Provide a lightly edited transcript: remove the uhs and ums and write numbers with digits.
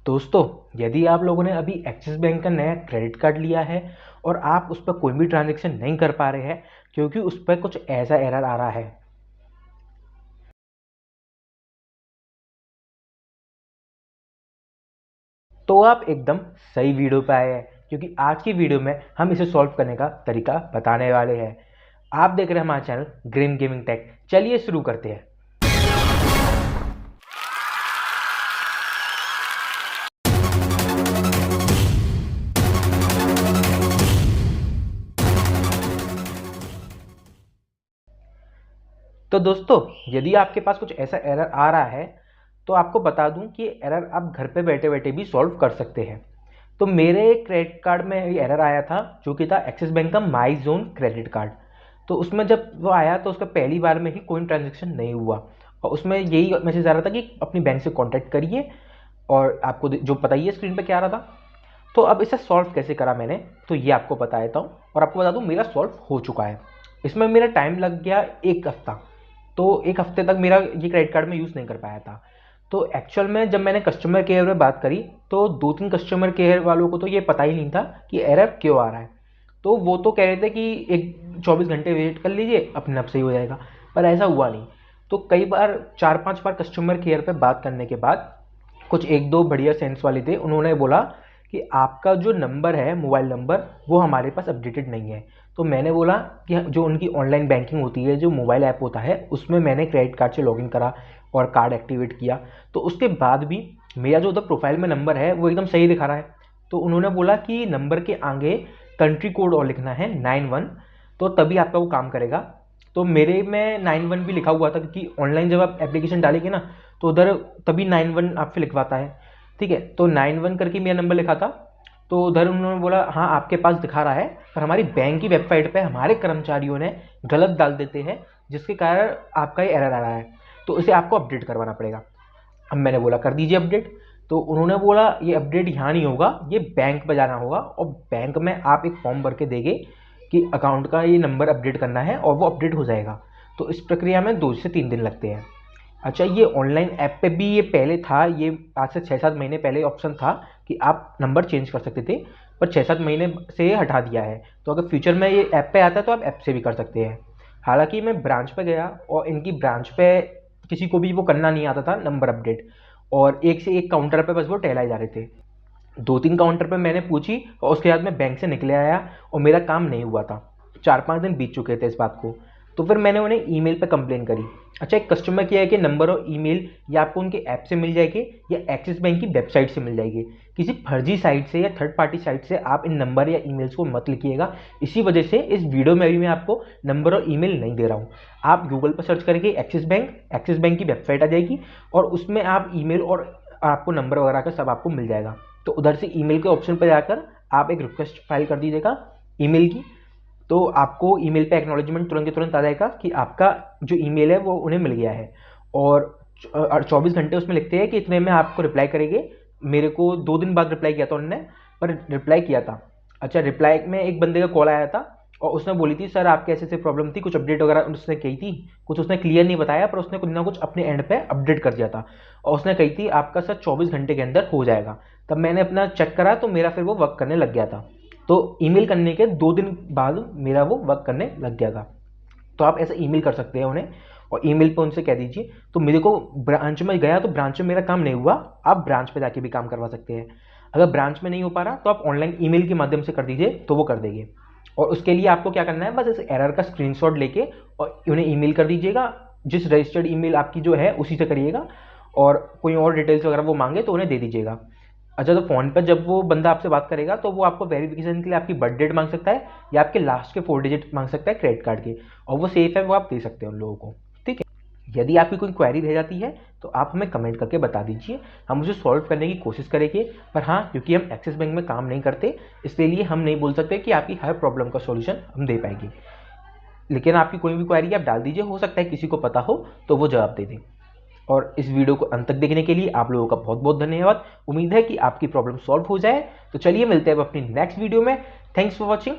दोस्तों, यदि आप लोगों ने अभी एक्सिस बैंक का नया क्रेडिट कार्ड लिया है और आप उस पर कोई भी ट्रांजैक्शन नहीं कर पा रहे हैं क्योंकि उस पर कुछ ऐसा एरर आ रहा है, तो आप एकदम सही वीडियो पे आए हैं, क्योंकि आज की वीडियो में हम इसे सॉल्व करने का तरीका बताने वाले हैं। आप देख रहे हैं हमारा चैनल ग्रीन गेमिंग टेक। चलिए शुरू करते हैं। तो दोस्तों, यदि आपके पास कुछ ऐसा एरर आ रहा है तो आपको बता दूं कि एरर आप घर पे बैठे बैठे भी सॉल्व कर सकते हैं। तो मेरे क्रेडिट कार्ड में ये एरर आया था, जो कि था एक्सिस बैंक का माई जोन क्रेडिट कार्ड। तो उसमें जब वो आया तो उसका पहली बार में ही कोई ट्रांजेक्शन नहीं हुआ, और उसमें यही मैसेज आ रहा था कि अपनी बैंक से कॉन्टैक्ट करिए, और आपको जो पता ही है स्क्रीन पे क्या आ रहा था। तो अब इसे सॉल्व कैसे करा मैंने, तो ये आपको बता देता हूँ, और आपको बता दूँ मेरा सॉल्व हो चुका है। इसमें मेरा टाइम लग गया 1 हफ्ता। तो 1 हफ्ते तक मेरा ये क्रेडिट कार्ड में यूज़ नहीं कर पाया था। तो एक्चुअल में जब मैंने कस्टमर केयर में बात करी तो 2-3 कस्टमर केयर वालों को तो ये पता ही नहीं था कि एरर क्यों आ रहा है। तो वो तो कह रहे थे कि एक 24 घंटे वेट कर लीजिए, अपने आप सही हो जाएगा। पर ऐसा हुआ नहीं। तो कई बार 4-5 बार कस्टमर केयर पे बात करने के बाद कुछ 1-2 बढ़िया सेंस वाले थे, उन्होंने बोला कि आपका जो नंबर है, मोबाइल नंबर, वो हमारे पास अपडेटेड नहीं है। तो मैंने बोला कि जो उनकी ऑनलाइन बैंकिंग होती है, जो मोबाइल ऐप होता है, उसमें मैंने क्रेडिट कार्ड से लॉगिन करा और कार्ड एक्टिवेट किया। तो उसके बाद भी मेरा जो उधर प्रोफाइल में नंबर है वो एकदम सही दिखा रहा है। तो उन्होंने बोला कि नंबर के आगे कंट्री कोड और लिखना है 91, तो तभी आपका वो काम करेगा। तो मेरे में 91 भी लिखा हुआ था, क्योंकि ऑनलाइन जब आप एप्लीकेशन डालेंगे ना तो उधर तभी 91 आपसे लिखवाता है। ठीक है, तो 91 करके मेरा नंबर लिखा था। तो उधर उन्होंने बोला हाँ आपके पास दिखा रहा है, पर हमारी बैंक की वेबसाइट पे हमारे कर्मचारियों ने गलत डाल देते हैं, जिसके कारण आपका ये एरर आ रहा है, तो इसे आपको अपडेट करवाना पड़ेगा। अब मैंने बोला कर दीजिए अपडेट। तो उन्होंने बोला ये अपडेट यहाँ नहीं होगा, ये बैंक पर जाना होगा, और बैंक में आप एक फॉर्म भर के देंगे कि अकाउंट का ये नंबर अपडेट करना है, और वो अपडेट हो जाएगा। तो इस प्रक्रिया में 2 से 3 दिन लगते हैं। अच्छा, ये ऑनलाइन ऐप पे भी ये पहले था, ये आज से 6-7 महीने पहले ऑप्शन था कि आप नंबर चेंज कर सकते थे, पर 6-7 महीने से हटा दिया है। तो अगर फ्यूचर में ये ऐप पे आता है तो आप ऐप से भी कर सकते हैं। हालांकि मैं ब्रांच पे गया और इनकी ब्रांच पे किसी को भी वो करना नहीं आता था नंबर अपडेट, और एक से एक काउंटर पे बस वो टहलाए जा रहे थे। 2-3 काउंटर पे मैंने पूछी और उसके बाद मैं बैंक से निकले आया और मेरा काम नहीं हुआ था। 4-5 दिन बीत चुके थे इस बात को। तो फिर मैंने उन्हें ईमेल पे कंप्लेन करी। अच्छा, एक कस्टमर केयर के नंबर और ईमेल या आपको उनके ऐप से मिल जाएगी या एक्सिस बैंक की वेबसाइट से मिल जाएगी। किसी फर्जी साइट से या थर्ड पार्टी साइट से आप इन नंबर या ईमेल्स को मत लिखिएगा। इसी वजह से इस वीडियो में भी मैं आपको नंबर और ईमेल नहीं दे रहा हूँ। आप गूगल पर सर्च करेंगे एक्सिस बैंक की वेबसाइट आ जाएगी, और उसमें आप ईमेल और आपको नंबर वगैरह का सब आपको मिल जाएगा। तो उधर से ईमेल के ऑप्शन पर जाकर आप एक रिक्वेस्ट फाइल कर दीजिएगा ईमेल की। तो आपको ईमेल पे एक्नॉलेजमेंट तुरंत के तुरंत आ जाएगा कि आपका जो ईमेल है वो उन्हें मिल गया है, और 24 घंटे उसमें लिखते हैं कि इतने में आपको रिप्लाई करेंगे। मेरे को 2 दिन बाद रिप्लाई किया था उन्होंने, पर रिप्लाई किया था। अच्छा, रिप्लाई में एक बंदे का कॉल आया था और उसने बोली थी सर आपके ऐसे ऐसे प्रॉब्लम थी, कुछ अपडेट वगैरह उसने कही थी। कुछ उसने क्लियर नहीं बताया, पर उसने कुछ ना कुछ अपने एंड पे अपडेट कर दिया था, और उसने कही थी आपका सर 24 घंटे के अंदर हो जाएगा। तब मैंने अपना चेक करा तो मेरा फिर वो वर्क करने लग गया था। तो ईमेल करने के 2 दिन बाद मेरा वो वर्क करने लग गया था। तो आप ऐसा ईमेल कर सकते हैं उन्हें, और ईमेल पे उनसे कह दीजिए। तो मेरे को ब्रांच में गया तो ब्रांच में मेरा काम नहीं हुआ, आप ब्रांच पे जाके भी काम करवा सकते हैं। अगर ब्रांच में नहीं हो पा रहा तो आप ऑनलाइन ईमेल के माध्यम से कर दीजिए, तो वो कर देंगे। और उसके लिए आपको क्या करना है, बस इस एरर का स्क्रीनशॉट लेके और उन्हें ईमेल कर दीजिएगा। जिस रजिस्टर्ड ईमेल आपकी जो है उसी से करिएगा, और कोई और डिटेल्स वगैरह वो मांगे तो उन्हें दे दीजिएगा। अच्छा, तो फ़ोन पर जब वो बंदा आपसे बात करेगा तो वो आपको वेरिफिकेशन के लिए आपकी बर्थ डेट मांग सकता है, या आपके लास्ट के 4 डिजिट मांग सकता है क्रेडिट कार्ड के, और वो सेफ है, वो आप दे सकते हैं उन लोगों को। ठीक है, यदि आपकी कोई क्वेरी रह जाती है तो आप हमें कमेंट करके बता दीजिए, हम उसे सॉल्व करने की कोशिश करेंगे। पर हाँ, क्योंकि हम एक्सिस बैंक में काम नहीं करते, इसलिए हम नहीं बोल सकते कि आपकी हर प्रॉब्लम का सॉल्यूशन हम दे पाएंगे। लेकिन आपकी कोई भी क्वेरी आप डाल दीजिए, हो सकता है किसी को पता हो तो वो जवाब दे दें। और इस वीडियो को अंत तक देखने के लिए आप लोगों का बहुत बहुत धन्यवाद। उम्मीद है कि आपकी प्रॉब्लम सॉल्व हो जाए। तो चलिए मिलते हैं अब अपनी नेक्स्ट वीडियो में। Thanks for watching.